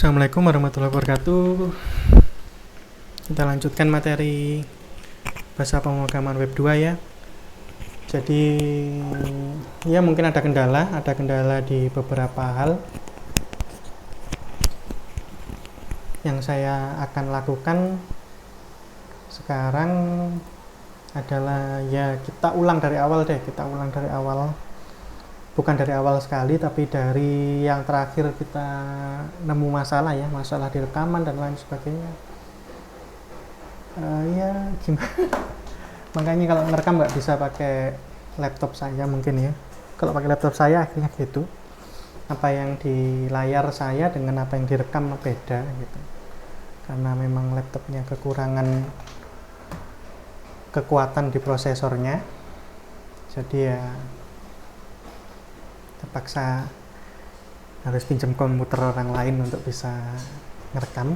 Assalamualaikum warahmatullahi wabarakatuh. Kita lanjutkan materi bahasa pemrograman web 2 ya. Jadi ya mungkin ada kendala di beberapa hal yang saya akan lakukan sekarang adalah ya kita ulang dari awal. Bukan dari awal sekali, tapi dari yang terakhir kita nemu masalah di rekaman dan lain sebagainya. Ya gimana? Makanya kalau ngerekam nggak bisa pakai laptop saya mungkin ya. Kalau pakai laptop saya akhirnya gitu. Apa yang di layar saya dengan apa yang direkam beda gitu. Karena memang laptopnya kekurangan kekuatan di prosesornya. Jadi ya terpaksa harus pinjam komputer orang lain untuk bisa ngerekam.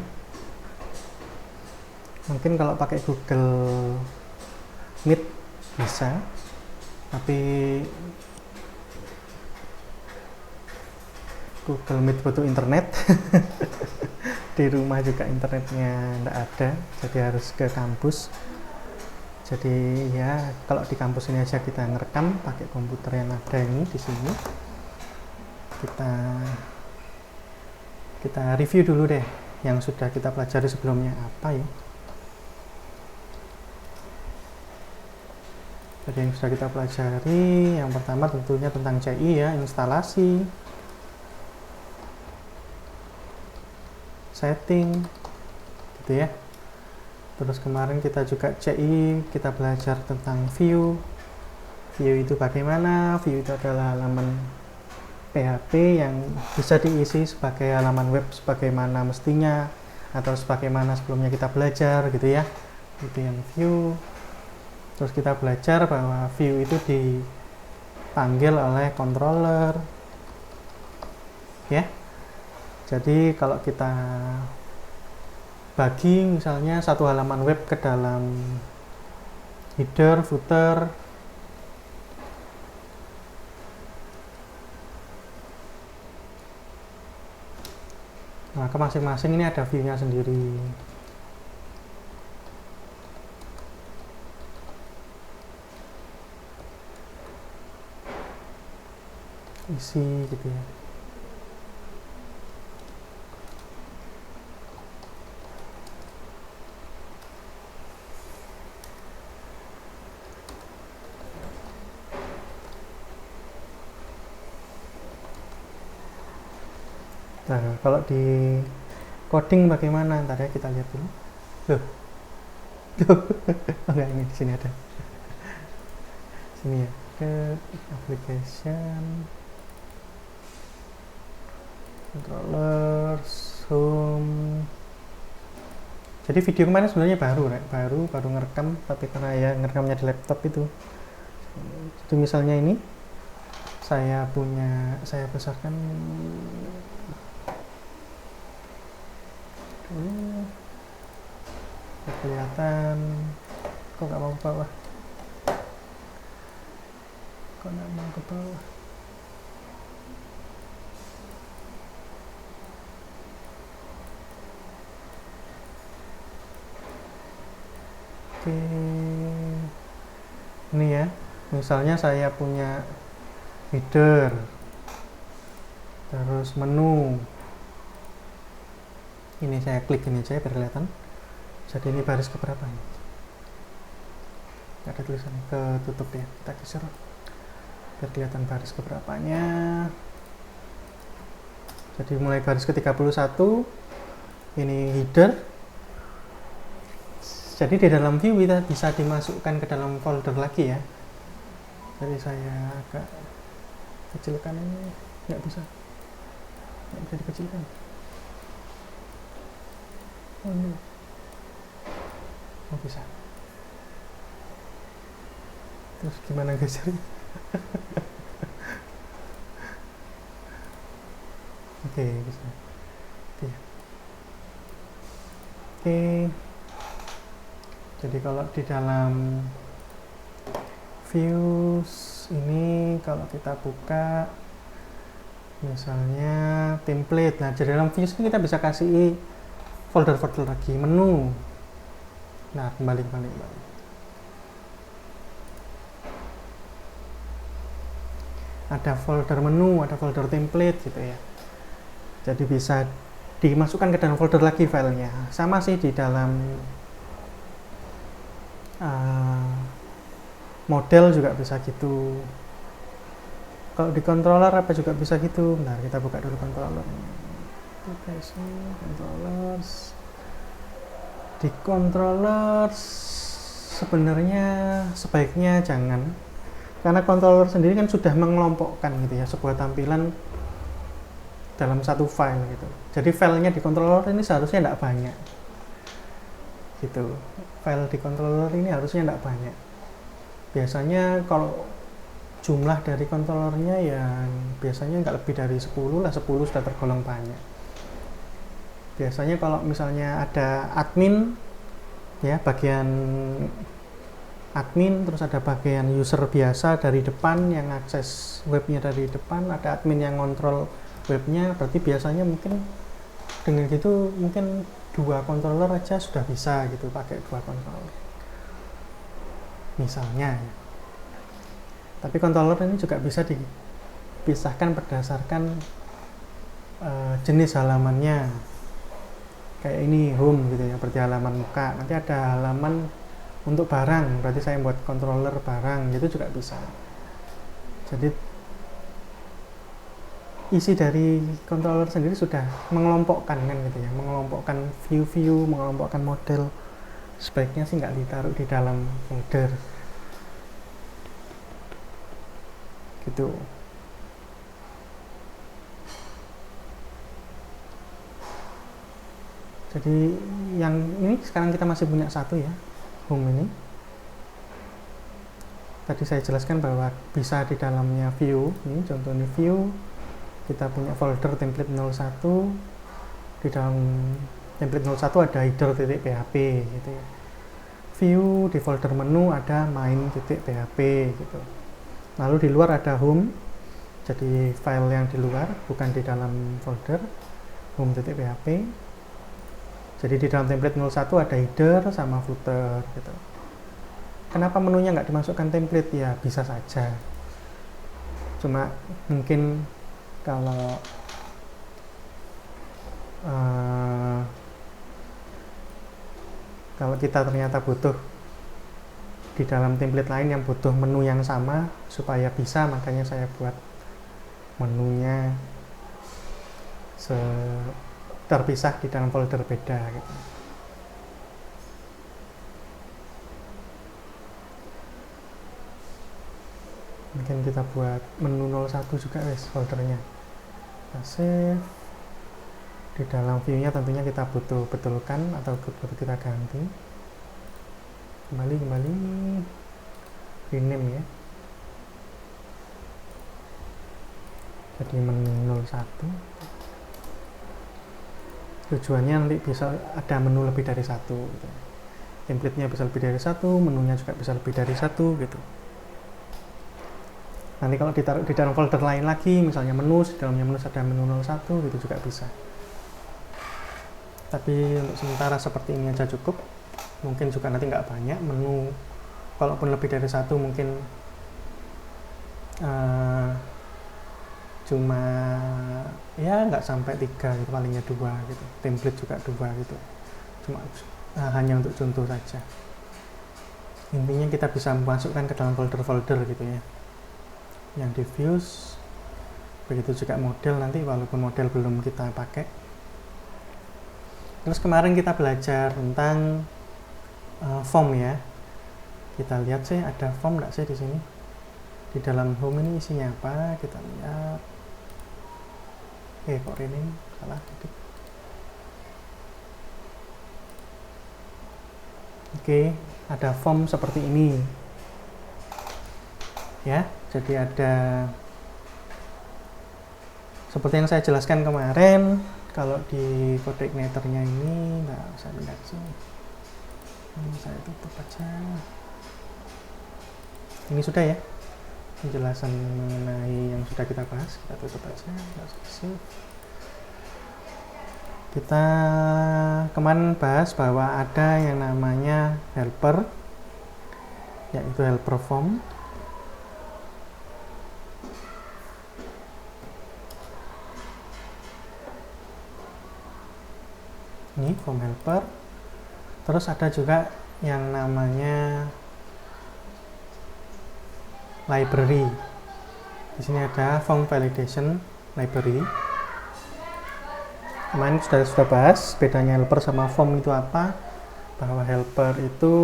Mungkin kalau pakai Google Meet bisa, tapi Google Meet butuh internet. Di rumah juga internetnya nggak ada, jadi harus ke kampus. Jadi ya kalau di kampus ini aja kita ngerekam pakai komputer yang ada ini di sini. Kita review dulu deh yang sudah kita pelajari sebelumnya apa ya. Jadi yang sudah kita pelajari yang pertama tentunya tentang CI ya, instalasi, setting gitu ya. Terus kemarin kita juga CI, kita belajar tentang view itu bagaimana. View itu adalah halaman PHP yang bisa diisi sebagai halaman web sebagaimana mestinya atau sebagaimana sebelumnya kita belajar gitu ya. Itu yang view. Terus kita belajar bahwa view itu dipanggil oleh controller ya. Jadi kalau kita bagi misalnya satu halaman web ke dalam header, footer, maka masing-masing ini ada view-nya sendiri. Isi gitu ya. Nah, kalau di coding bagaimana? Ntar ya kita lihat dulu. Loh. Oh, enggak, ini di sini ada. Sini ya. Ke application, controllers, home. Jadi video kemarin sebenarnya baru ngerekam, tapi karena ya ngerekamnya di laptop itu. Jadi misalnya ini saya besarkan kelihatan. Kok nggak mau ke bawah? Oke, ini ya, misalnya saya punya header, terus menu. Ini saya klik ini aja biar kelihatan. Jadi ini baris keberapa ini? Ada tulisan ketutup ya, kita geser biar kelihatan baris keberapanya. Jadi mulai baris ke-31 ini header. Jadi di dalam view kita bisa dimasukkan ke dalam folder lagi ya. Jadi saya agak kecilkan ini, nggak bisa dikecilkan. Oh ini, oh bisa. Terus gimana gesernya? Oke, bisa. Oke. Jadi kalau di dalam views ini kalau kita buka Misalnya template. Nah, di dalam views ini kita bisa kasih folder-folder lagi, menu. Nah, kembali. Ada folder menu, ada folder template gitu ya. Jadi bisa dimasukkan ke dalam folder lagi filenya. Sama sih di dalam model juga bisa gitu. Kalau di controller apa juga bisa gitu. Bentar, kita buka dulu controllernya. Controllers. Di controller sebenarnya sebaiknya jangan, karena controller sendiri kan sudah mengelompokkan gitu ya sebuah tampilan dalam satu file gitu. Jadi filenya di controller ini seharusnya tidak banyak gitu. File di controller ini harusnya tidak banyak. Biasanya kalau jumlah dari controllernya yang biasanya nggak lebih dari 10 lah, 10 sudah tergolong banyak. Biasanya kalau misalnya ada admin ya, bagian admin, terus ada bagian user biasa dari depan yang akses webnya dari depan, ada admin yang ngontrol webnya, berarti biasanya mungkin dengan gitu mungkin 2 controller aja sudah bisa gitu, pakai 2 controller misalnya ya. Tapi controller ini juga bisa dipisahkan berdasarkan jenis halamannya. Kayak ini home gitu ya, berarti halaman muka. Nanti ada halaman untuk barang, berarti saya buat controller barang, gitu juga bisa. Jadi isi dari controller sendiri sudah mengelompokkan kan gitu ya, mengelompokkan view, mengelompokkan model. Sebaiknya sih nggak ditaruh di dalam folder gitu. Jadi yang ini sekarang kita masih punya satu ya, home ini. Tadi saya jelaskan bahwa bisa di dalamnya view, ini contohnya view, kita punya folder template 01, di dalam template 01 ada header.php gitu ya. View di folder menu ada main.php gitu. Lalu di luar ada home, jadi file yang di luar, bukan di dalam folder home.php. Jadi di dalam template 01 ada header sama footer gitu. Kenapa menunya nggak dimasukkan template? Ya bisa saja. Cuma mungkin kalau kita ternyata butuh di dalam template lain yang butuh menu yang sama supaya bisa, makanya saya buat menunya terpisah di dalam folder beda gitu. Mungkin kita buat menu 01 juga wes foldernya. Kita save. Di dalam view-nya tentunya kita butuh betulkan atau kita ganti. Kembali rename ya. Jadi menu 01. Tujuannya nanti bisa ada menu lebih dari 1 gitu. Template-nya bisa lebih dari 1, menunya juga bisa lebih dari 1 gitu. Nanti kalau ditaruh di dalam folder lain lagi, misalnya menu, di dalamnya menu ada menu 01 gitu juga bisa. Tapi untuk sementara seperti ini aja cukup. Mungkin juga nanti nggak banyak menu, kalaupun lebih dari 1 mungkin cuma ya nggak sampai 3 gitu, palingnya 2 gitu. Template juga 2 gitu, cuma hanya untuk contoh saja. Intinya kita bisa masukkan ke dalam folder-folder gitu ya, yang di views. Begitu juga model nanti, walaupun model belum kita pakai. Terus kemarin kita belajar tentang form ya. Kita lihat sih ada form nggak sih di sini. Di dalam home ini isinya apa? Kita lihat. Kok ini salah titik. Oke, ada form seperti ini. Ya, jadi ada seperti yang saya jelaskan kemarin. Kalau di code igniternya ini, nah saya lihat sih. Ini saya tutup aja. Ini sudah ya. penjelasan mengenai yang sudah kita bahas. Kita tutup aja, nggak usah save. Kita kemarin bahas bahwa ada yang namanya helper, yaitu helper form. Ini form helper. Terus ada juga yang namanya library. Di sini ada form validation library. Kemarin sudah bahas bedanya helper sama form itu apa. Bahwa helper itu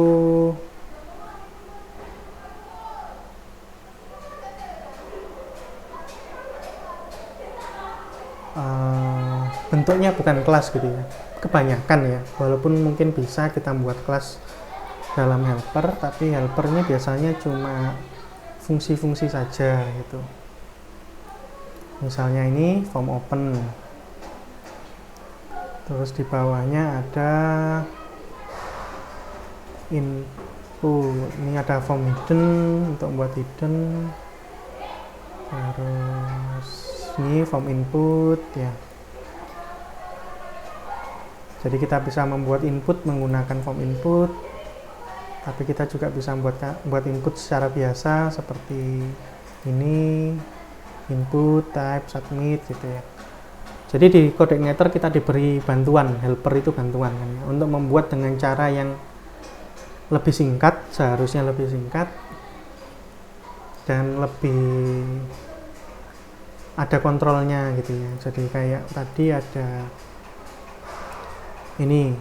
bentuknya bukan kelas gitu ya, kebanyakan ya, walaupun mungkin bisa kita buat kelas dalam helper, tapi helpernya biasanya cuma fungsi-fungsi saja gitu. Misalnya ini form open, terus di bawahnya ada input, ini ada form hidden untuk membuat hidden, terus ini form input ya. Jadi kita bisa membuat input menggunakan form input, tapi kita juga bisa membuat input secara biasa seperti ini, input, type, submit gitu ya. Jadi di CodeIgniter kita diberi bantuan, helper itu bantuan kan ya, untuk membuat dengan cara yang lebih singkat, seharusnya lebih singkat dan lebih ada kontrolnya gitu ya. Jadi kayak tadi ada ini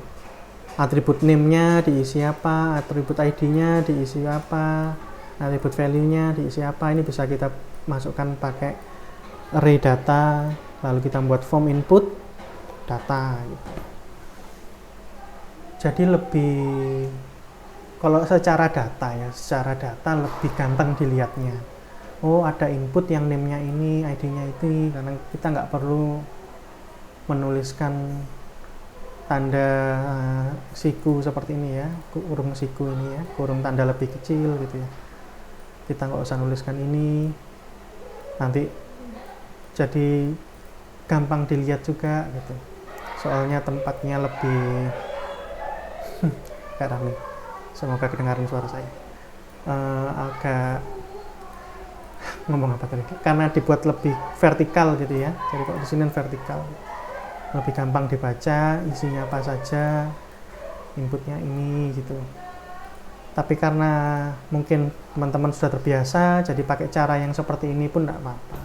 atribut name-nya diisi apa, atribut ID-nya diisi apa, atribut value-nya diisi apa. Ini bisa kita masukkan pakai array data, lalu kita buat form input data gitu. Jadi lebih, kalau secara data ya, secara data lebih gampang dilihatnya. Oh, ada input yang name-nya ini, ID-nya itu, karena kita nggak perlu menuliskan tanda siku seperti ini ya, kurung siku ini ya, kurung tanda lebih kecil gitu ya. Kita nggak usah nuliskan ini, nanti jadi gampang dilihat juga gitu. Soalnya tempatnya lebih kayak rame. Semoga kedengaran suara saya. Agak ngomong apa tadi? Karena dibuat lebih vertikal gitu ya. Jadi kok di sini vertikal, lebih gampang dibaca, isinya apa saja, inputnya ini gitu. Tapi karena mungkin teman-teman sudah terbiasa, jadi pakai cara yang seperti ini pun tidak apa-apa.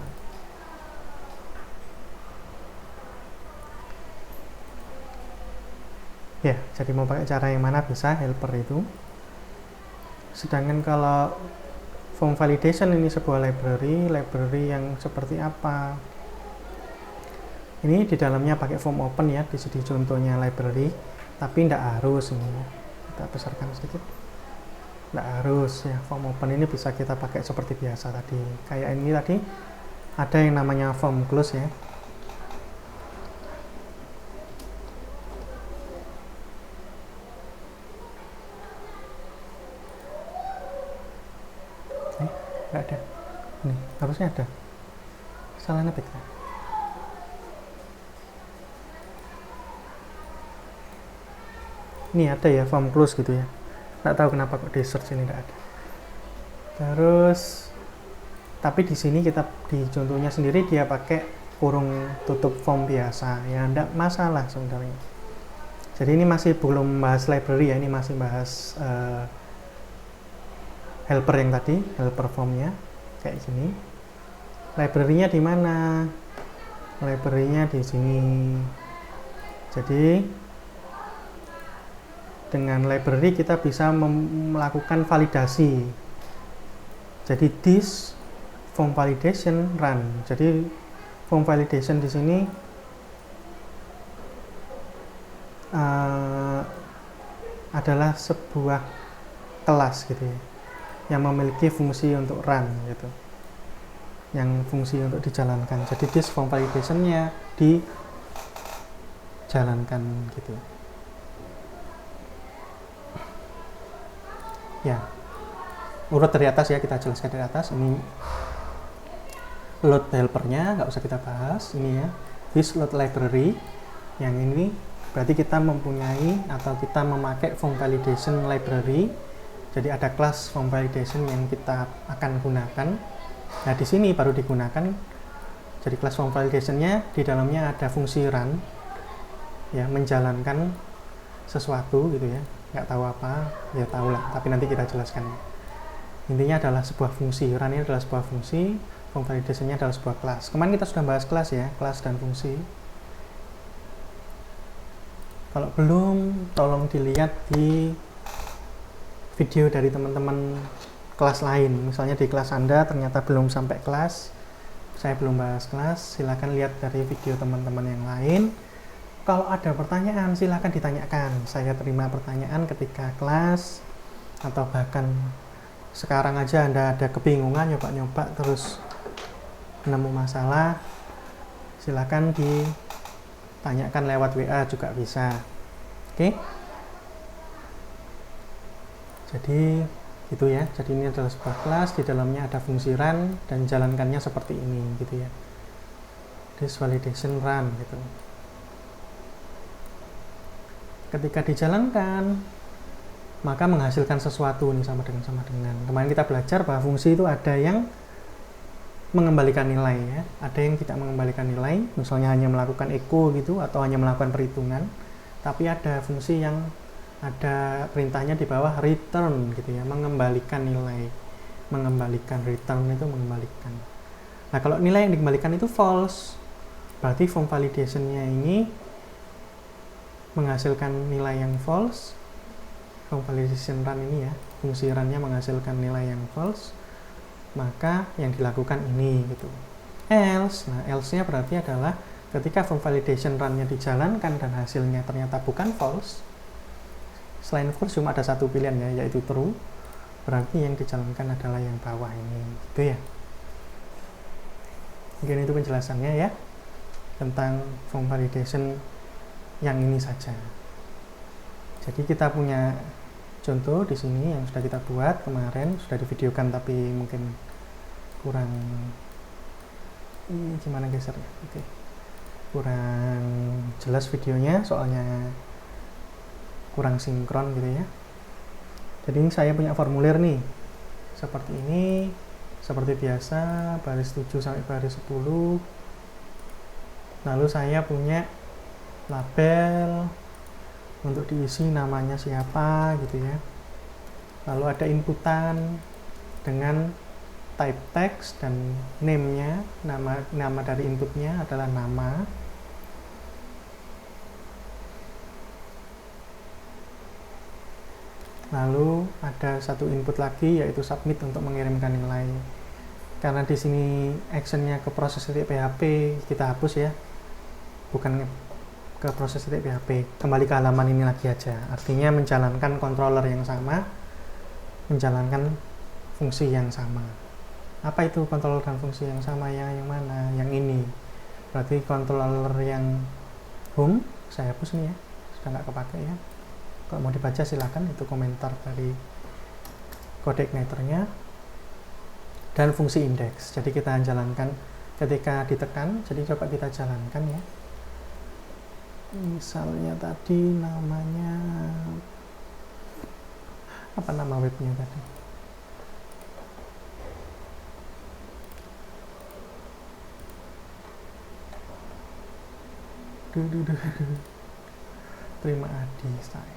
Ya, jadi mau pakai cara yang mana bisa, helper itu. Sedangkan kalau form validation ini sebuah library yang seperti apa? Ini di dalamnya pakai form open ya, di sini contohnya library, tapi tidak harus ini. Kita besarkan sedikit. Tidak harus ya, form open ini bisa kita pakai seperti biasa tadi. Kayak ini tadi ada yang namanya form close ya. Nggak ada. Ini harusnya ada. Salahnya baik. Ini ada ya form close gitu ya, nggak tahu kenapa kok di search ini nggak ada. Terus tapi di sini kita di contohnya sendiri dia pakai kurung tutup form biasa ya, nggak masalah sebenarnya. Jadi ini masih belum bahas library ya, ini masih bahas helper yang tadi, helper formnya kayak gini. Library-nya di mana? Library-nya di sini. Jadi dengan library kita bisa melakukan validasi. Jadi this form validation run. Jadi form validation di sini adalah sebuah kelas gitu ya, yang memiliki fungsi untuk run gitu, yang fungsi untuk dijalankan. Jadi this form validation-nya dijalankan gitu. Ya, urut dari atas ya, kita jelaskan dari atas. Ini load helpernya, nggak usah kita bahas. Ini ya, this load library. Yang ini berarti kita mempunyai atau kita memakai form validation library. Jadi ada kelas form validation yang kita akan gunakan. Nah di sini baru digunakan. Jadi kelas form validationnya di dalamnya ada fungsi run, ya, menjalankan sesuatu gitu ya. Nggak tahu apa, ya tahu lah, tapi nanti kita jelaskan. Intinya adalah sebuah fungsi, run ini adalah sebuah fungsi, form validation-nya adalah sebuah kelas. Kemarin kita sudah bahas kelas ya, kelas dan fungsi. Kalau belum, tolong dilihat di video dari teman-teman kelas lain. Misalnya di kelas Anda ternyata belum sampai kelas, saya belum bahas kelas, silakan lihat dari video teman-teman yang lain. Kalau ada pertanyaan, silakan ditanyakan. Saya terima pertanyaan ketika kelas, atau bahkan sekarang aja Anda ada kebingungan, nyoba-nyoba terus nemu masalah, silakan ditanyakan lewat WA juga bisa. Oke? Jadi gitu ya. Jadi ini adalah sebuah kelas, di dalamnya ada fungsi run dan jalankannya seperti ini gitu ya. This validation run gitu. Ketika dijalankan, maka menghasilkan sesuatu nih sama dengan. Kemarin kita belajar bahwa fungsi itu ada yang mengembalikan nilai ya, ada yang tidak mengembalikan nilai, misalnya hanya melakukan echo gitu atau hanya melakukan perhitungan. Tapi ada fungsi yang ada perintahnya di bawah return gitu ya, mengembalikan nilai, mengembalikan, return itu mengembalikan. Nah kalau nilai yang dikembalikan itu false, berarti form validation-nya ini menghasilkan nilai yang false. Form validation run ini ya, fungsi run-nya menghasilkan nilai yang false, maka yang dilakukan ini gitu. Else, nah else-nya berarti adalah ketika form validation run-nya dijalankan dan hasilnya ternyata bukan false, selain false cuma ada satu pilihan ya, yaitu true, berarti yang dijalankan adalah yang bawah ini gitu ya. Mungkin itu penjelasannya ya tentang form validation yang ini saja. Jadi kita punya contoh di sini yang sudah kita buat kemarin, sudah divideokan tapi mungkin kurang, ini gimana gesernya? Oke. Kurang jelas videonya soalnya kurang sinkron gitu ya. Jadi ini saya punya formulir nih. Seperti ini, seperti biasa, baris 7 sampai baris 10. Lalu saya punya label untuk diisi namanya siapa gitu ya. Lalu ada inputan dengan type text dan name-nya, nama dari inputnya adalah nama. Lalu ada satu input lagi yaitu submit untuk mengirimkan nilai. Karena di sini actionnya ke proses.php, kita hapus ya, bukan ke proses.php, kembali ke halaman ini lagi aja. Artinya menjalankan controller yang sama, menjalankan fungsi yang sama. Apa itu controller dan fungsi yang sama ya? Yang mana? Yang ini. Berarti controller yang home saya hapus nih ya, sudah nggak kepake ya. Kalau mau dibaca silakan, itu komentar dari kode igniternya. Dan fungsi index, jadi kita jalankan ketika ditekan, jadi coba kita jalankan ya. Misalnya tadi namanya apa, nama webnya tadi? Terima Adi saya.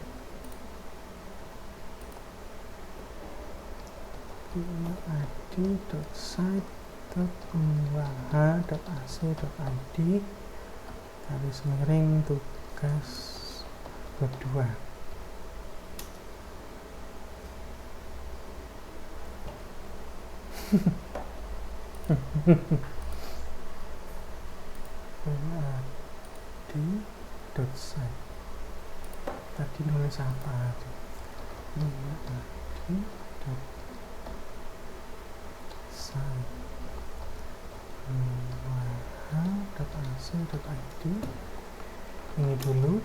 Terima adi.site.unwaha.ac.id garis miring tugas kedua. adi.site tadi nulis apa? adi.site.unwaha.ac.id. Ini dulu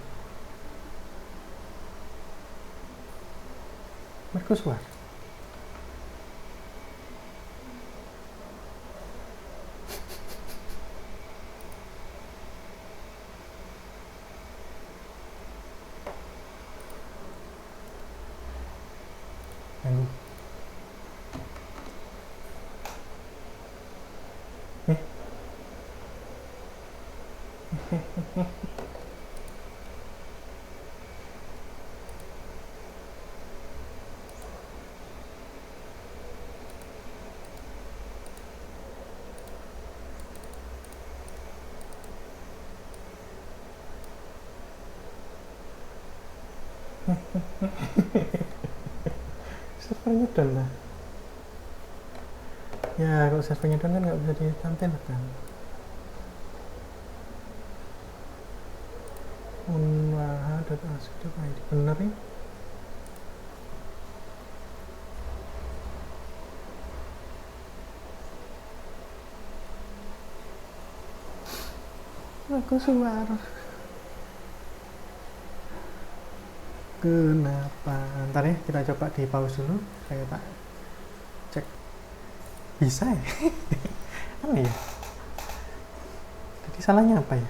mercusuar. Servernya down lah. Ya kalau servernya down kan nggak bisa ditampilkan. unwaha.asik.id bener nih. Aku suara. Kenapa? Ntar ya kita coba di pause dulu. Saya tak cek. Bisa ya? Aneh ya? Jadi salahnya apa ya?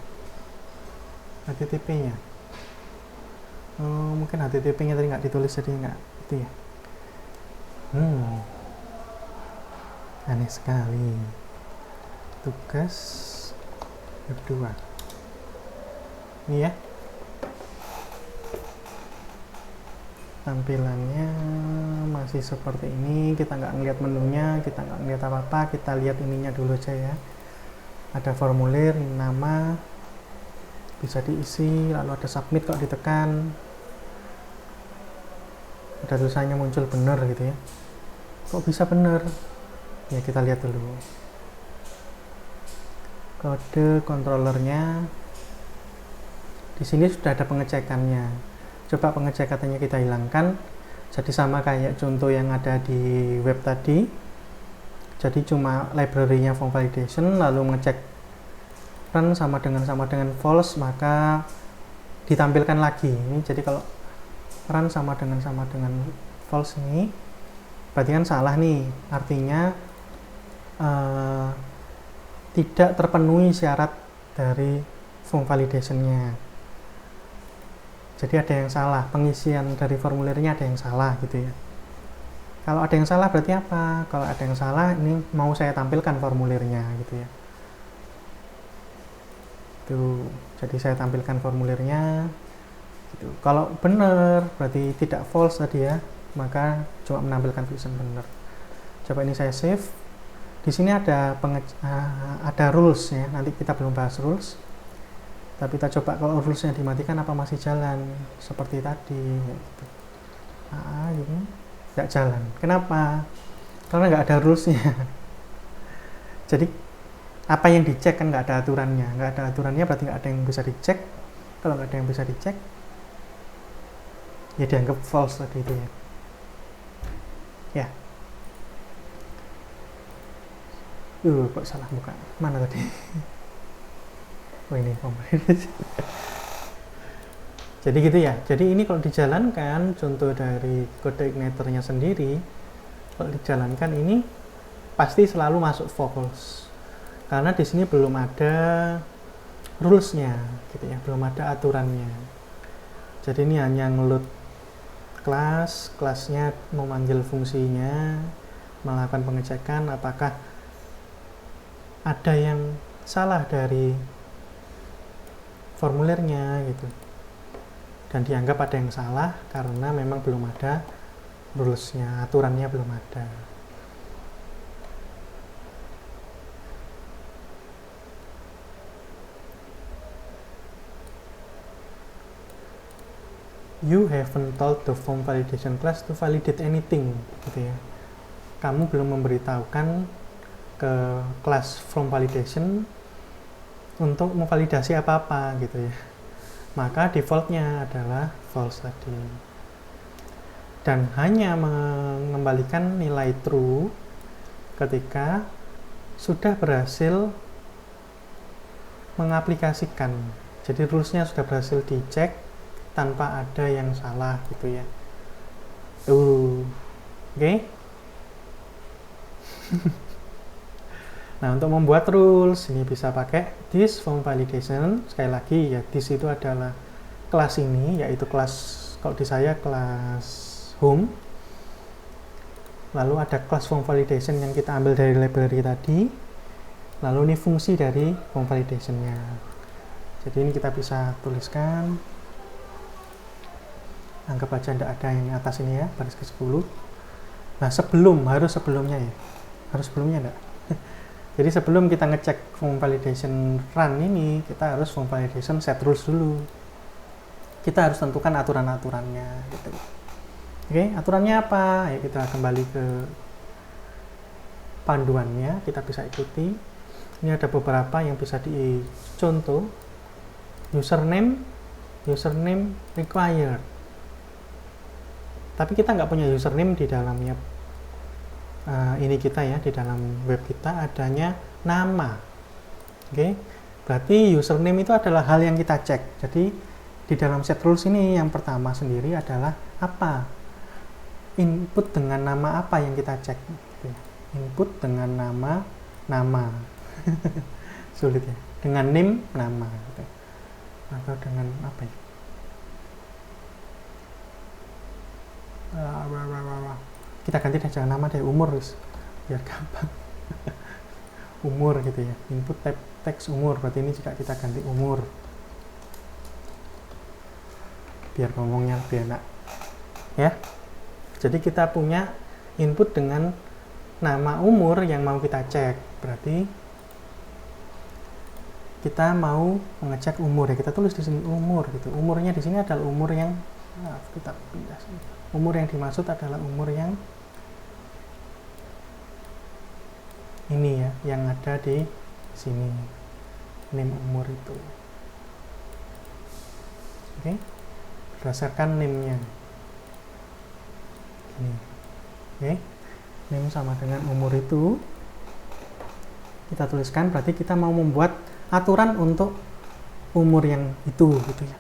HTTP-nya. Oh, mungkin HTTP-nya tadi nggak ditulis jadi nggak itu ya. Aneh sekali. Tugas kedua. Ini ya. Tampilannya masih seperti ini, kita nggak ngeliat menunya, kita nggak ngeliat apa-apa, kita lihat ininya dulu aja ya. Ada formulir, nama, bisa diisi, lalu ada submit kalau ditekan, ada tulisannya muncul bener gitu ya. Kok bisa bener? Ya kita lihat dulu. Kode controllernya, di sini sudah ada pengecekannya. Coba pengecekannya kita hilangkan, jadi sama kayak contoh yang ada di web tadi. Jadi cuma library-nya form validation, lalu mengecek run sama dengan false, maka ditampilkan lagi. Ini jadi kalau run sama dengan false ini, berarti kan salah nih. Artinya tidak terpenuhi syarat dari form validation-nya. Jadi ada yang salah, pengisian dari formulirnya ada yang salah gitu ya. Kalau ada yang salah berarti apa? Kalau ada yang salah, ini mau saya tampilkan formulirnya gitu ya. Tuh, jadi saya tampilkan formulirnya gitu. Kalau benar berarti tidak false tadi ya, maka cuma menampilkan tulisan benar. Coba ini saya save. Di sini ada ada rules ya. Nanti kita belum bahas rules. Tapi kita coba kalau rulesnya dimatikan apa masih jalan seperti tadi gitu. Gitu. Nggak jalan. Kenapa? Karena nggak ada rulesnya. Jadi apa yang dicek kan nggak ada aturannya. Nggak ada aturannya berarti nggak ada yang bisa dicek. Kalau nggak ada yang bisa dicek, ya dianggap false tadi itu ya. Ya. Kok salah buka. Mana tadi? Oh ini jadi gitu ya. Jadi ini kalau dijalankan, contoh dari kode igniternya sendiri, kalau dijalankan ini pasti selalu masuk false karena di sini belum ada rulesnya gitu ya, belum ada aturannya. Jadi ini hanya ngeload kelasnya memanggil fungsinya, melakukan pengecekan apakah ada yang salah dari formulirnya gitu, dan dianggap ada yang salah karena memang belum ada rulesnya, aturannya belum ada. You haven't told the form validation class to validate anything gitu ya. Kamu belum memberitahukan ke kelas form validation untuk memvalidasi apa-apa gitu ya, maka defaultnya adalah false tadi dan hanya mengembalikan nilai true ketika sudah berhasil mengaplikasikan. Jadi rulesnya sudah berhasil dicek tanpa ada yang salah gitu ya. Oke. Nah, untuk membuat rules ini bisa pakai this form validation. Sekali lagi ya, this itu adalah kelas ini, yaitu kelas, kalau di saya kelas home. Lalu ada kelas form validation yang kita ambil dari library tadi. Lalu ini fungsi dari form validation-nya. Jadi ini kita bisa tuliskan, anggap aja tidak ada yang atas ini ya, baris ke-10. Nah sebelumnya ya, harus sebelumnya enggak. Jadi sebelum kita ngecek form validation run ini, kita harus form validation set rules dulu. Kita harus tentukan aturan-aturannya gitu. Oke, aturannya apa? Ayo kita kembali ke panduannya, kita bisa ikuti. Ini ada beberapa yang bisa dicontoh. Username required. Tapi kita nggak punya username di dalamnya. Ini kita ya, di dalam web kita adanya nama. Oke, berarti username itu adalah hal yang kita cek. Jadi di dalam set rules ini yang pertama sendiri adalah apa? Input dengan nama apa yang kita cek? Input dengan nama. Sulit ya. Dengan name nama. Gitu. Atau dengan apa ya? Kita ganti deh, jangan nama deh, umur biar gampang. Umur gitu ya, input teks umur, berarti ini juga kita ganti umur biar ngomongnya lebih enak ya. Jadi kita punya input dengan nama umur yang mau kita cek, berarti kita mau mengecek umur ya, kita tulis di sini umur gitu. Umurnya di sini adalah umur yang kita pindah sini. Umur yang dimaksud adalah umur yang ini ya, yang ada di sini, name umur itu. Oke, berdasarkan name-nya ini. Oke, name sama dengan umur itu kita tuliskan, berarti kita mau membuat aturan untuk umur yang itu gitu ya.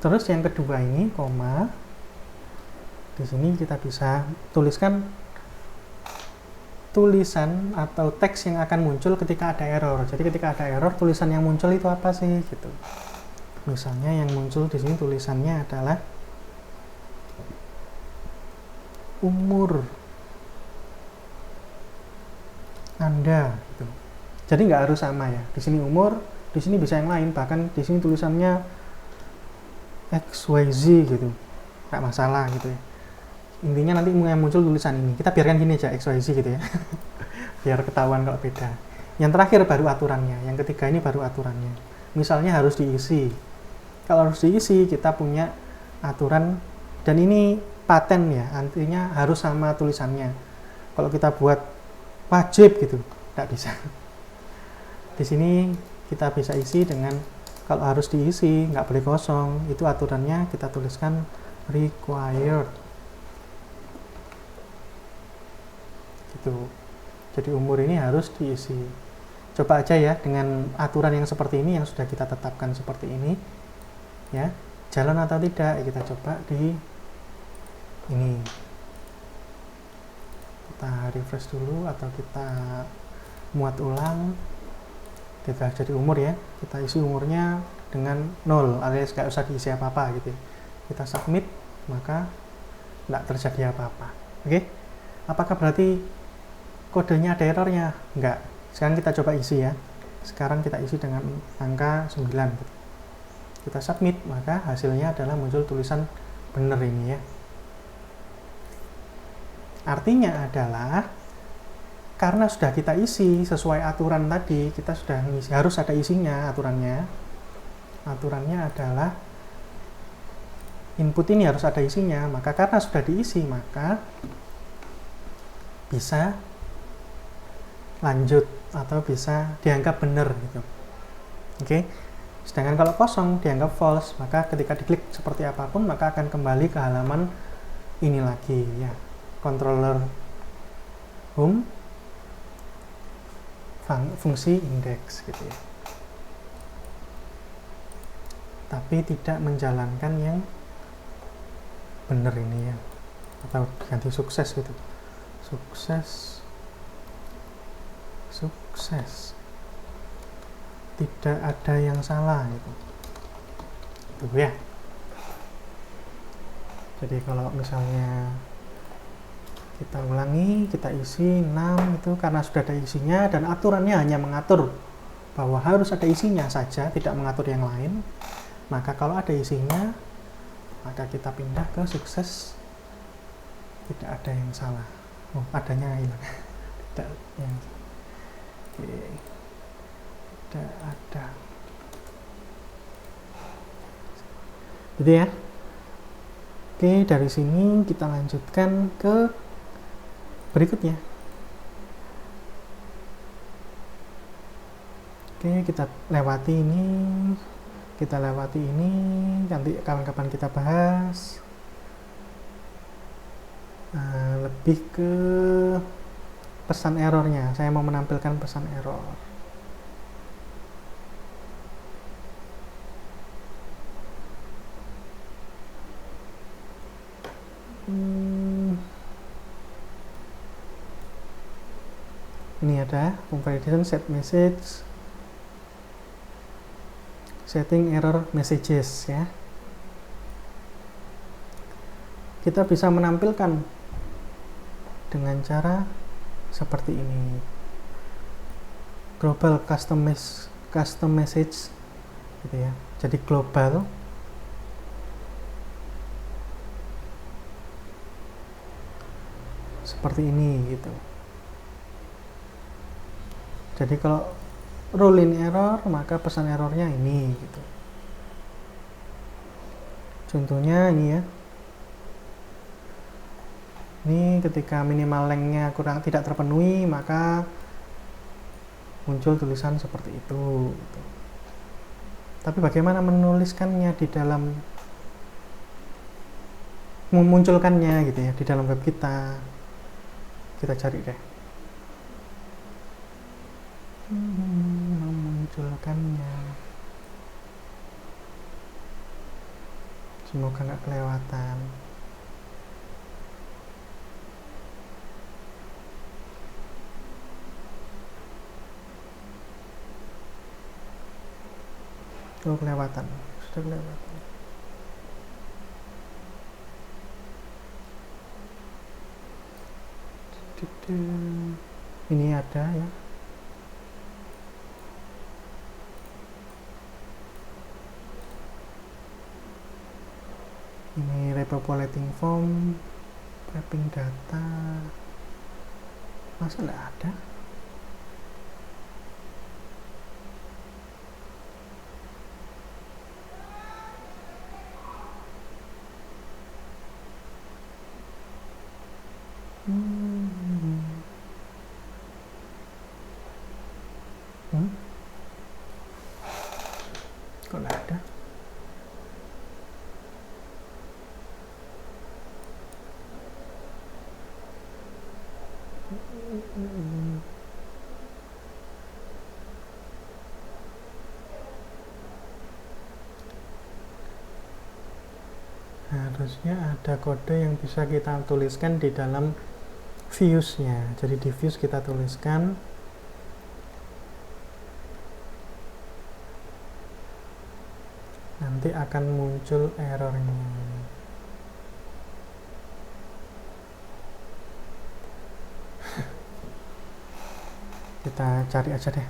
Terus yang kedua ini koma, di sini kita bisa tuliskan tulisan atau teks yang akan muncul ketika ada error. Jadi ketika ada error, tulisan yang muncul itu apa sih gitu. Misalnya yang muncul di sini tulisannya adalah umur Anda gitu. Jadi nggak harus sama ya. Di sini umur, di sini bisa yang lain. Bahkan di sini tulisannya XYZ gitu. Nggak masalah gitu ya. Intinya nanti yang muncul tulisan ini. Kita biarkan gini aja, XYZ gitu ya. Biar ketahuan kalau beda. Yang terakhir baru aturannya. Yang ketiga ini baru aturannya. Misalnya harus diisi. Kalau harus diisi, kita punya aturan. Dan ini paten ya. Artinya harus sama tulisannya. Kalau kita buat wajib gitu, nggak bisa. Di sini kita bisa isi dengan, kalau harus diisi, nggak boleh kosong. Itu aturannya kita tuliskan required. Gitu. Jadi umur ini harus diisi. Coba aja ya dengan aturan yang seperti ini, yang sudah kita tetapkan seperti ini, ya, jalan atau tidak. Kita coba di ini. Kita refresh dulu atau kita muat ulang. Kita jadi umur ya. Kita isi umurnya dengan 0, alias nggak usah diisi apa-apa gitu. Kita submit, maka nggak terjadi apa-apa. Oke? Apakah berarti kodenya ada errornya? Enggak. Sekarang kita coba isi ya. Sekarang kita isi dengan angka 9. Kita submit, maka hasilnya adalah muncul tulisan benar ini ya. Artinya adalah karena sudah kita isi sesuai aturan tadi, kita sudah ngisi, harus ada isinya aturannya. Aturannya adalah input ini harus ada isinya, maka karena sudah diisi, maka bisa lanjut atau bisa dianggap benar gitu. Oke. Sedangkan kalau kosong dianggap false, maka ketika diklik seperti apapun maka akan kembali ke halaman ini lagi ya. Controller home fungsi indeks gitu ya. Tapi tidak menjalankan yang benar ini ya. Atau ganti sukses gitu. Sukses. Tidak ada yang salah gitu. Itu ya. Jadi kalau misalnya kita ulangi, kita isi 6 itu karena sudah ada isinya dan aturannya hanya mengatur bahwa harus ada isinya saja, tidak mengatur yang lain, maka kalau ada isinya, maka kita pindah ke sukses, tidak ada yang salah. Oh, adanya hilang. Tidak yang oke. Tidak ada. Gitu ya. Oke, dari sini kita lanjutkan ke berikutnya. Oke, kita lewati ini. Nanti kapan-kapan kita bahas. Lebih ke pesan errornya. Saya mau menampilkan pesan error. Ini ada validation set message, setting error messages ya. Kita bisa menampilkan dengan cara seperti ini. Global custom message gitu ya. Jadi global seperti ini gitu. Jadi kalau rule in error, maka pesan errornya ini gitu. Contohnya ini ya. Ini ketika minimal length-nya tidak terpenuhi, maka muncul tulisan seperti itu gitu. Tapi bagaimana menuliskannya di dalam, memunculkannya gitu ya di dalam web kita cari deh. Memunculkannya, semoga nggak kelewatan. Oh, kelewatan, sudah kelewatan. Ini ada ya. Ini repopulating form, wrapping data. Masa nggak ada? Kok nggak ada? Harusnya ada kode yang bisa kita tuliskan di dalam views-nya. Jadi di views kita tuliskan nanti akan muncul errornya. Kita cari aja deh.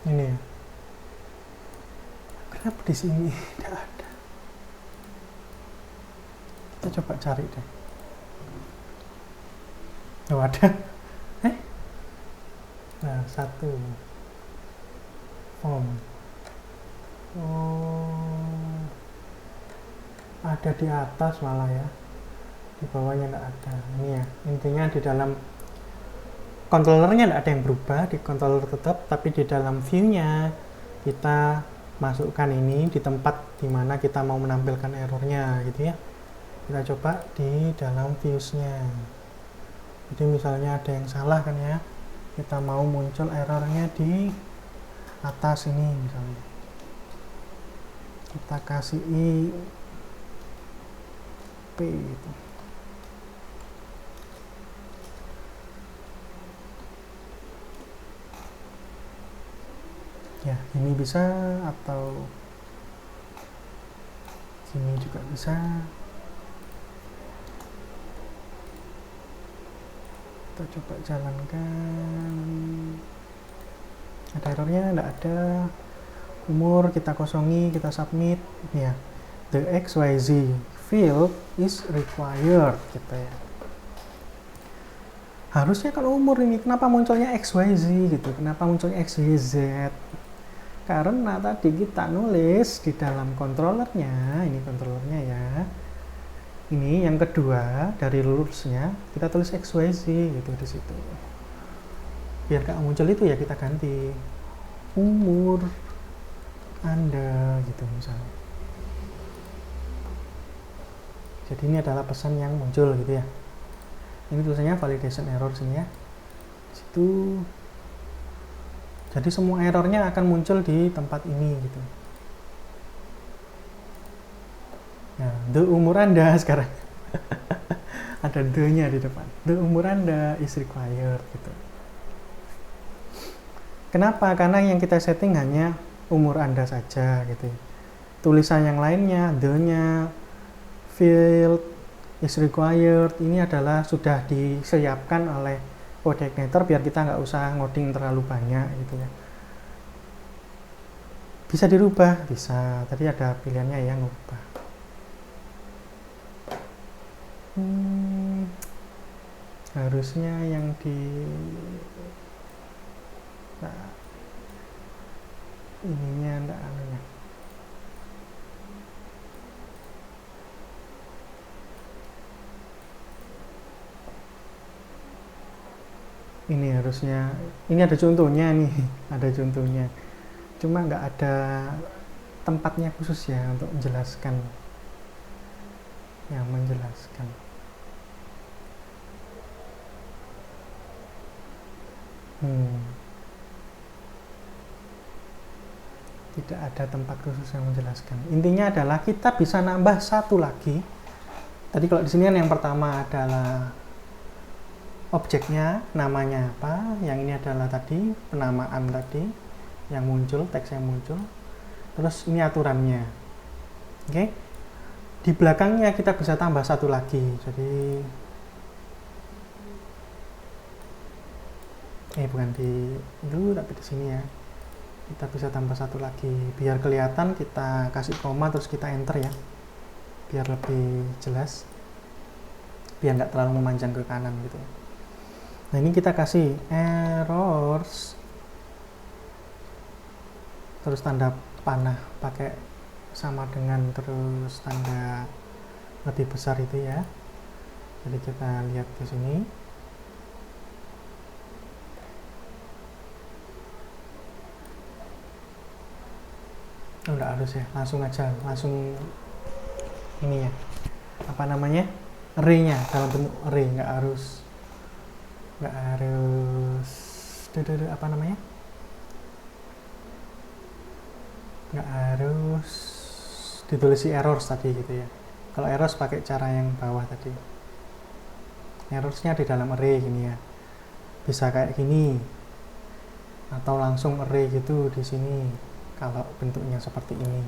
Ini ya. Kenapa di sini tidak ada? Kita coba cari deh. Oh, ada. Nah, satu form. Oh, ada di atas malah ya. Di bawahnya tidak ada. Ini ya. Intinya di dalam controllernya tidak ada yang berubah, di controller tetap, tapi di dalam view-nya kita masukkan ini di tempat dimana kita mau menampilkan errornya gitu ya. Kita coba di dalam views-nya. Jadi misalnya ada yang salah kan ya, kita mau muncul errornya di atas ini misalnya. Kita kasih IP gitu. Ya, ini bisa, atau sini juga bisa. Kita coba jalankan. Ada errornya? Tidak ada. Umur kita kosongi, kita submit. Ya, the XYZ field is required gitu ya. Harusnya kalau umur ini, kenapa munculnya XYZ gitu? Kenapa munculnya XYZ? Karena tadi kita nulis di dalam controllernya, ini controllernya ya. Ini yang kedua dari rulesnya kita tulis XYZ gitu di situ. Biar gak muncul itu ya kita ganti umur Anda gitu misalnya. Jadi ini adalah pesan yang muncul gitu ya. Ini tulisannya validation error sini ya. Di situ. Jadi semua errornya akan muncul di tempat ini gitu. Nah, the umur Anda sekarang. Ada the-nya di depan. The umur Anda is required gitu. Kenapa? Karena yang kita setting hanya umur Anda saja gitu. Tulisan yang lainnya, the-nya, field is required, ini adalah sudah disiapkan oleh codeinator biar kita nggak usah ngoding terlalu banyak gitu ya. Bisa dirubah, bisa. Tadi ada pilihannya yang ngubah. Harusnya yang di ininya enggak anunya. Ini harusnya, ini ada contohnya nih, ada contohnya. Cuma nggak ada tempatnya khusus ya untuk menjelaskan, yang menjelaskan. Tidak ada tempat khusus yang menjelaskan. Intinya adalah kita bisa nambah satu lagi. Tadi kalau di sini kan yang pertama adalah objeknya, namanya apa. Yang ini adalah tadi penamaan tadi yang muncul, teks yang muncul. Terus ini aturannya. Oke. Di belakangnya kita bisa tambah satu lagi. Jadi bukan di itu, tapi di sini ya. Kita bisa tambah satu lagi biar kelihatan, kita kasih koma terus kita enter ya, biar lebih jelas, biar nggak terlalu memanjang ke kanan gitu. Nah ini kita kasih errors terus tanda panah pakai sama dengan terus tanda lebih besar itu ya. Jadi kita lihat di sini. Oh, enggak harus ya, langsung aja, langsung ini ya, apa namanya, array-nya dalam bentuk array, nggak harus apa namanya, nggak harus ditulis errors tadi gitu ya. Kalau errors pakai cara yang bawah tadi, errorsnya di dalam array gini ya, bisa kayak gini atau langsung array gitu di sini. Kalau bentuknya seperti ini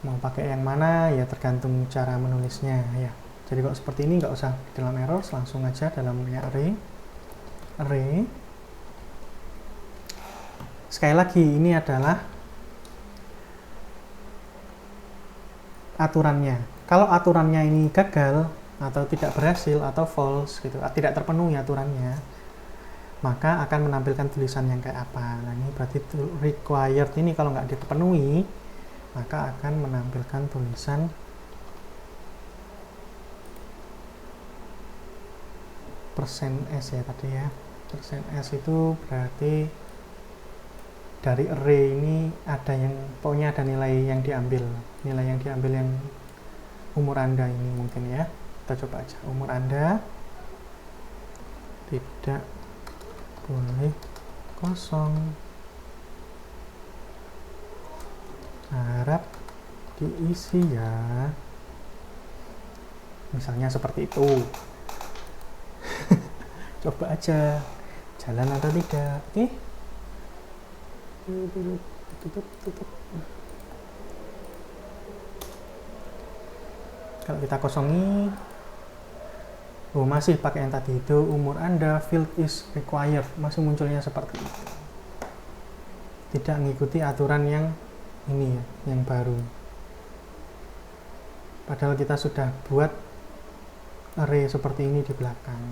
Mau pakai yang mana ya tergantung cara menulisnya ya. Jadi kalau seperti ini nggak usah di dalam errors, langsung aja dalam array. Sekali lagi ini adalah aturannya. Kalau aturannya ini gagal atau tidak berhasil atau false gitu, tidak terpenuhi aturannya, maka akan menampilkan tulisan yang kayak apa. Nah ini berarti required ini kalau nggak dipenuhi, maka akan menampilkan tulisan %s ya tadi ya. %s itu berarti dari array ini ada yang, pokoknya ada nilai yang diambil yang umur Anda ini mungkin ya. Kita coba aja, umur Anda tidak boleh kosong, harap diisi ya, misalnya seperti itu. Coba aja jalan atau tidak. Oke, tutup. Kalau kita kosongi, masih pakai yang tadi itu, umur Anda field is required, masih munculnya seperti itu, tidak mengikuti aturan yang ini ya, yang baru, padahal kita sudah buat array seperti ini di belakang.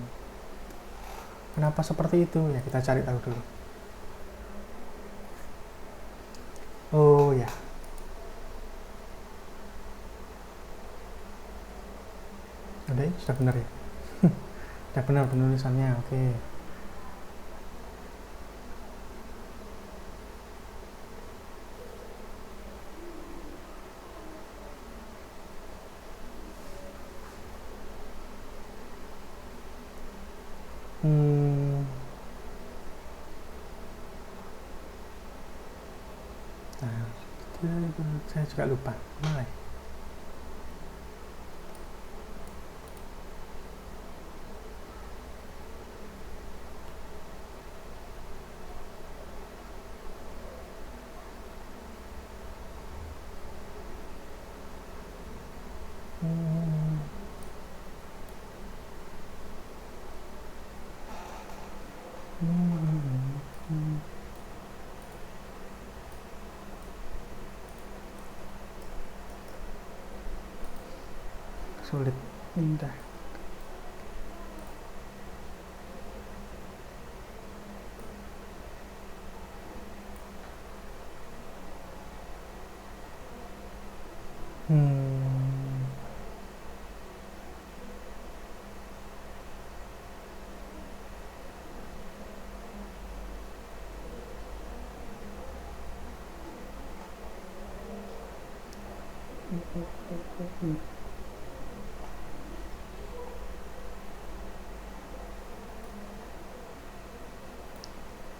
Kenapa seperti itu ya, kita cari tahu dulu. Oh ya, udah, sudah benar ya. Sudah benar penulisannya, oke. Nah, saya juga lupa. Mulai. Sulit pindah.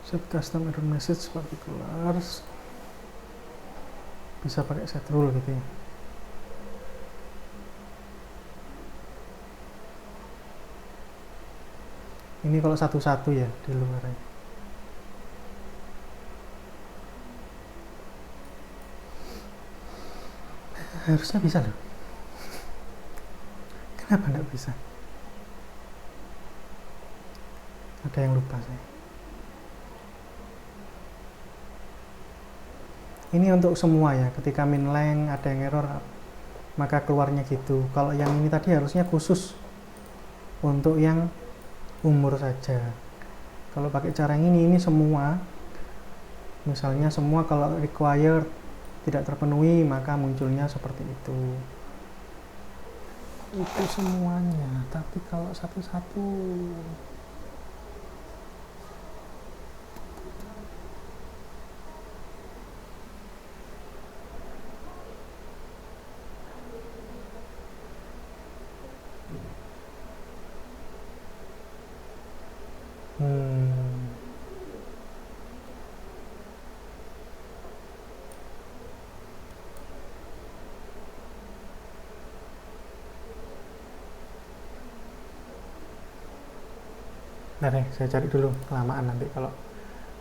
Set custom error message particulars, bisa pakai set rule gitu ya. Ini kalau satu-satu ya di luarnya. Harusnya bisa loh. Kenapa nggak bisa? Ada yang lupa saya. Ini untuk semua ya, ketika min length ada yang error, maka keluarnya gitu. Kalau yang ini tadi harusnya khusus untuk yang umur saja. Kalau pakai cara yang ini semua, misalnya semua kalau required tidak terpenuhi, maka munculnya seperti itu. Itu semuanya, tapi kalau satu-satu Nah deh, saya cari dulu, kelamaan nanti kalau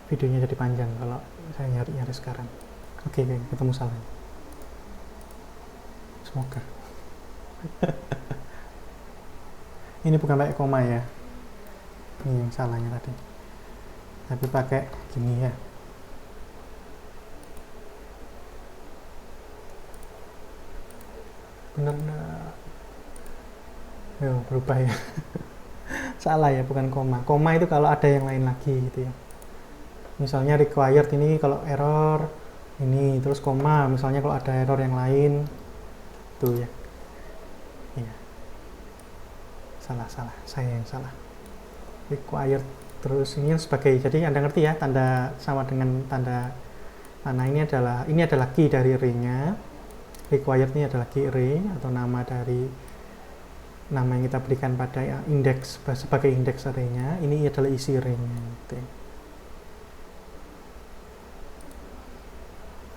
videonya jadi panjang kalau saya nyari sekarang. Oke, ketemu salah. semoga. Ini bukan pakai koma ya, ini yang salahnya tadi, tapi pakai gini ya. Bener nggak? Berubah ya. Salah ya, bukan koma. Koma itu kalau ada yang lain lagi gitu ya. Misalnya required ini kalau error ini, terus koma misalnya kalau ada error yang lain tuh ya. Iya. Salah, saya yang salah. Required terus ini sebagai, jadi Anda ngerti ya, tanda sama dengan tanda mana ini adalah key dari array-nya. Required ini adalah key array atau nama yang kita berikan pada index sebagai index array-nya. Ini adalah isi array-nya gitu.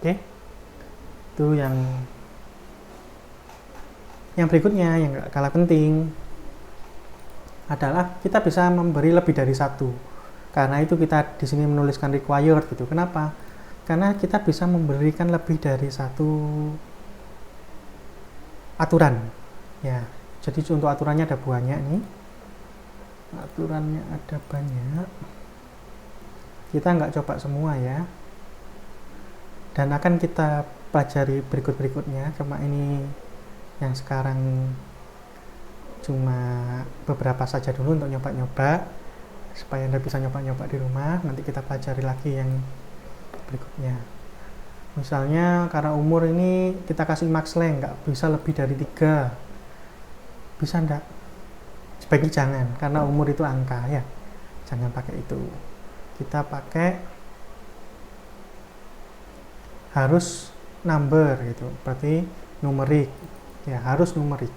Oke. Itu yang berikutnya yang gak kalah penting adalah kita bisa memberi lebih dari satu. Karena itu kita di sini menuliskan required gitu. Kenapa? Karena kita bisa memberikan lebih dari satu aturan. Ya, jadi untuk aturannya ada banyak nih. Aturannya ada banyak. Kita nggak coba semua ya. Dan akan kita pelajari berikutnya. Cuma ini yang sekarang cuma beberapa saja dulu untuk nyoba-nyoba, supaya Anda bisa nyoba-nyoba di rumah. Nanti kita pelajari lagi yang berikutnya. Misalnya karena umur ini kita kasih max length, nggak bisa lebih dari 3. Bisa enggak? Sebaiknya jangan, karena umur itu angka ya. Jangan pakai itu. Kita pakai harus number gitu. Berarti numerik. Ya, harus numerik.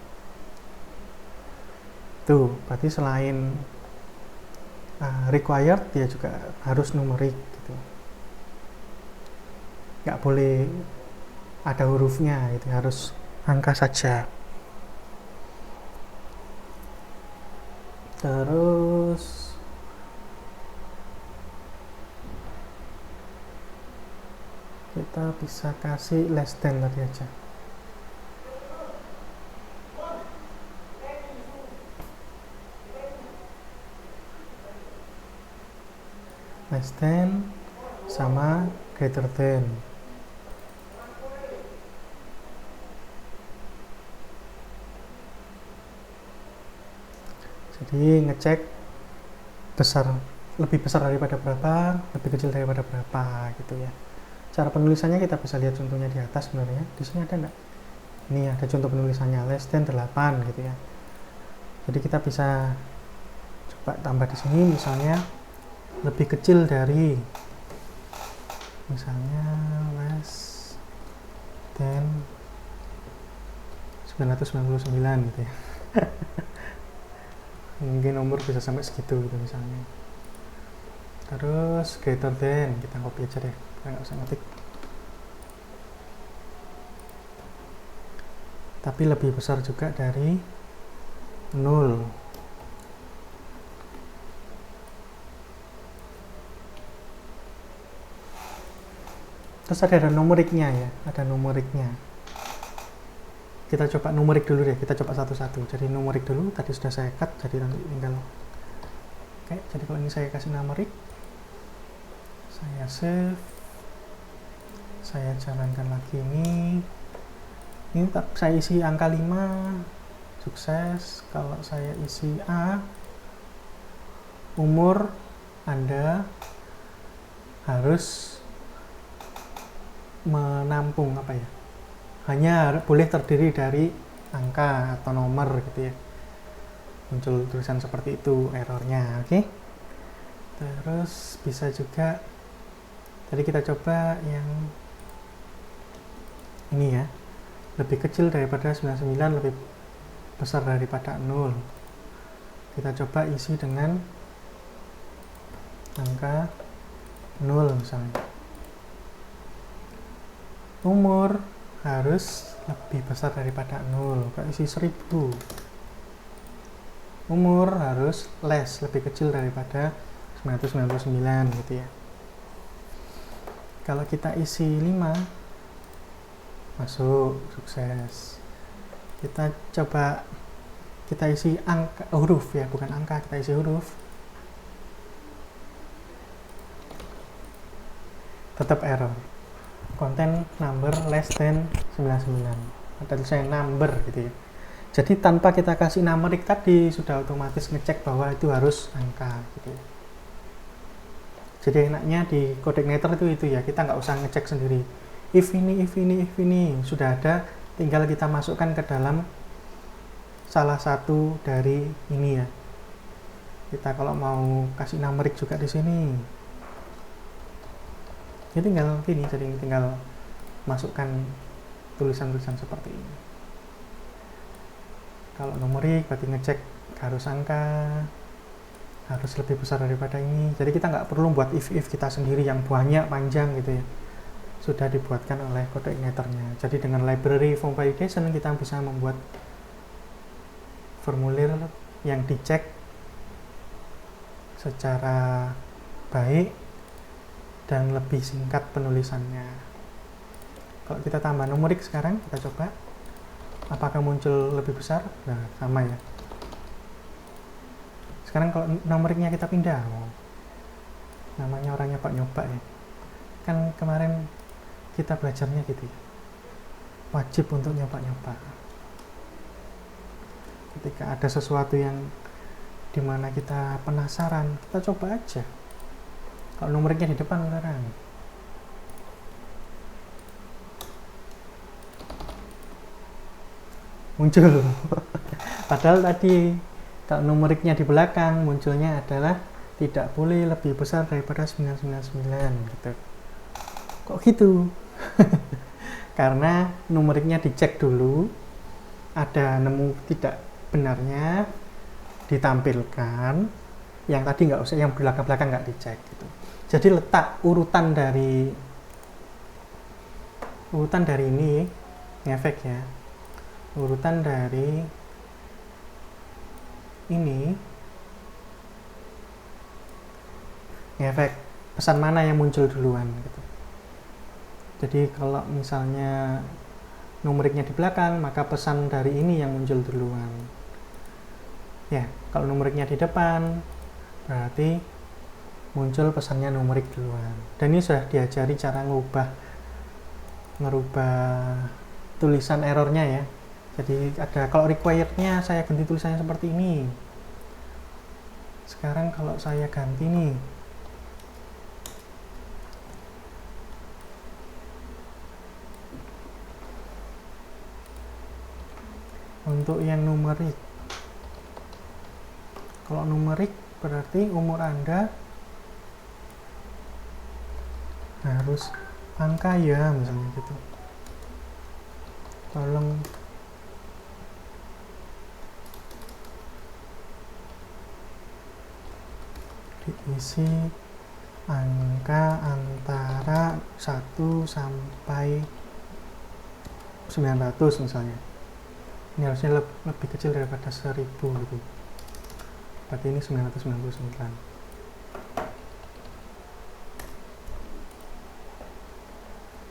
Tuh, berarti selain required dia juga harus numerik gitu. Nggak boleh ada hurufnya gitu, harus angka saja. Terus kita bisa kasih less than tadi aja. Less than sama greater than. Jadi ngecek lebih besar daripada berapa, lebih kecil daripada berapa gitu ya. Cara penulisannya kita bisa lihat contohnya di atas sebenarnya. Di sini ada enggak? Ini ada contoh penulisannya, less than 8 gitu ya. Jadi kita bisa coba tambah di sini, misalnya lebih kecil dari, misalnya less than 999 gitu ya. Mungkin nomor bisa sampai segitu gitu misalnya. Terus greater than, kita copy aja deh, kita nggak usah ngetik. Tapi lebih besar juga dari 0. Terus ada numeriknya ya, ada numeriknya. Kita coba numerik dulu deh, kita coba satu-satu. Jadi numerik dulu, tadi sudah saya cut, jadi nanti tinggal. Oke, jadi kalau ini saya kasih numerik, saya save, saya jalankan lagi ini saya isi angka 5, sukses. Kalau saya isi A, umur Anda harus menampung apa ya, hanya boleh terdiri dari angka atau nomor gitu ya. Muncul tulisan seperti itu errornya. Oke. Terus bisa juga, tadi kita coba yang ini ya, lebih kecil daripada 99, lebih besar daripada 0. Kita coba isi dengan angka 0 misalnya. Umur harus lebih besar daripada 0. Kalau isi 1000, umur harus less, lebih kecil daripada 999 gitu ya. Kalau kita isi 5, masuk, sukses. Kita coba kita isi angka, huruf ya, bukan angka, kita isi huruf. Tetap error. Content number less than 99. Ada tulisannya number gitu ya. Jadi tanpa kita kasih numerik tadi sudah otomatis ngecek bahwa itu harus angka gitu ya. Jadi enaknya di codeignator itu ya, kita nggak usah ngecek sendiri. If ini sudah ada, tinggal kita masukkan ke dalam salah satu dari ini ya. Kita kalau mau kasih numerik juga di sini, ya tinggal gini, jadi tinggal masukkan tulisan-tulisan seperti ini. Kalau numerik berarti ngecek harus angka, harus lebih besar daripada ini. Jadi kita nggak perlu buat if kita sendiri yang banyak panjang gitu ya, sudah dibuatkan oleh codeignatornya. Jadi dengan library form validation kita bisa membuat formulir yang dicek secara baik dan lebih singkat penulisannya. Kalau kita tambah numerik sekarang, kita coba apakah muncul lebih besar. Nah, sama ya. Sekarang kalau numeriknya kita pindah, namanya orangnya Pak Nyoba ya, kan kemarin kita belajarnya gitu ya, wajib untuk nyoba-nyoba. Ketika ada sesuatu yang dimana kita penasaran, kita coba aja. Kalau numeriknya di depan sekarang, muncul. Padahal tadi kalau numeriknya di belakang, munculnya adalah tidak boleh lebih besar daripada 999 gitu. Kok gitu? Karena numeriknya dicek dulu, ada nemu tidak benarnya, ditampilkan, yang tadi nggak usah, yang belakang-belakang nggak dicek gitu. Jadi letak urutan dari ini ngefek ya, urutan dari ini ngefek pesan mana yang muncul duluan gitu. Jadi kalau misalnya numeriknya di belakang, maka pesan dari ini yang muncul duluan. Ya, kalau numeriknya di depan, berarti muncul pesannya numerik duluan. Dan ini sudah diajari cara ngerubah tulisan errornya ya. Jadi ada, kalau required-nya saya ganti tulisannya seperti ini. Sekarang kalau saya ganti nih, untuk yang numerik, kalau numerik berarti umur Anda harus angka ya, misalnya gitu. Tolong diisi angka antara 1 sampai 900 misalnya. Ini harusnya lebih kecil daripada 1000 gitu. Berarti ini 999.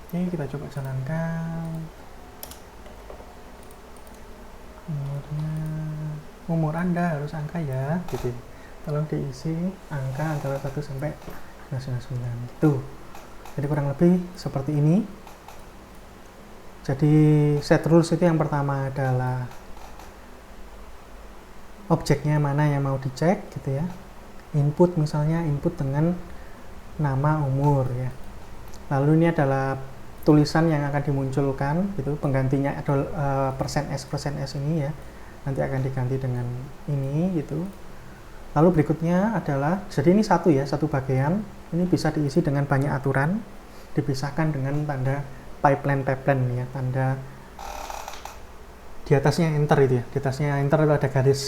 Oke, kita coba jalankan. Umur Anda harus angka ya, gitu. Tolong diisi angka antara 1 sampai 999. Tuh. Jadi kurang lebih seperti ini. Jadi set rules itu yang pertama adalah objeknya mana yang mau dicek gitu ya. Input misalnya input dengan nama, umur ya. Lalu ini adalah tulisan yang akan dimunculkan gitu, penggantinya adalah %s ini ya. Nanti akan diganti dengan ini gitu. Lalu berikutnya adalah, jadi ini satu bagian, ini bisa diisi dengan banyak aturan, dipisahkan dengan tanda pipeline ya, tanda di atasnya enter itu ya, di atasnya enter itu ada garis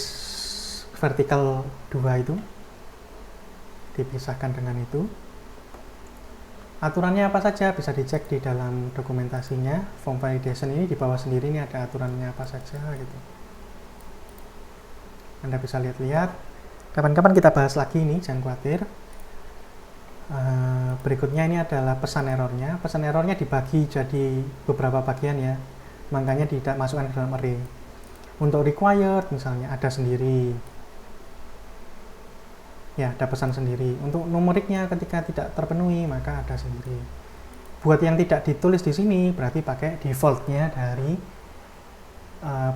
vertikal 2 itu, dipisahkan dengan itu. Aturannya apa saja bisa dicek di dalam dokumentasinya. Form validation ini di bawah sendiri ini ada aturannya apa saja gitu. Anda bisa lihat-lihat. Kapan-kapan kita bahas lagi ini, jangan khawatir. Berikutnya ini adalah pesan errornya. Pesan errornya dibagi jadi beberapa bagian ya, makanya tidak masukkan ke dalam array. Untuk required misalnya ada sendiri. Ya, ada pesan sendiri. Untuk numeriknya ketika tidak terpenuhi maka ada sendiri. Buat yang tidak ditulis di sini berarti pakai defaultnya dari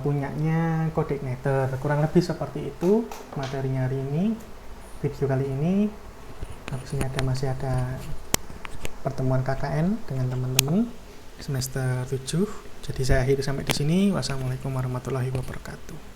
punyanya Codeigniter. Kurang lebih seperti itu materinya hari ini, video kali ini. Habis ini masih ada pertemuan KKN dengan teman-teman semester 7. Jadi saya akhiri sampai di sini. Wassalamualaikum warahmatullahi wabarakatuh.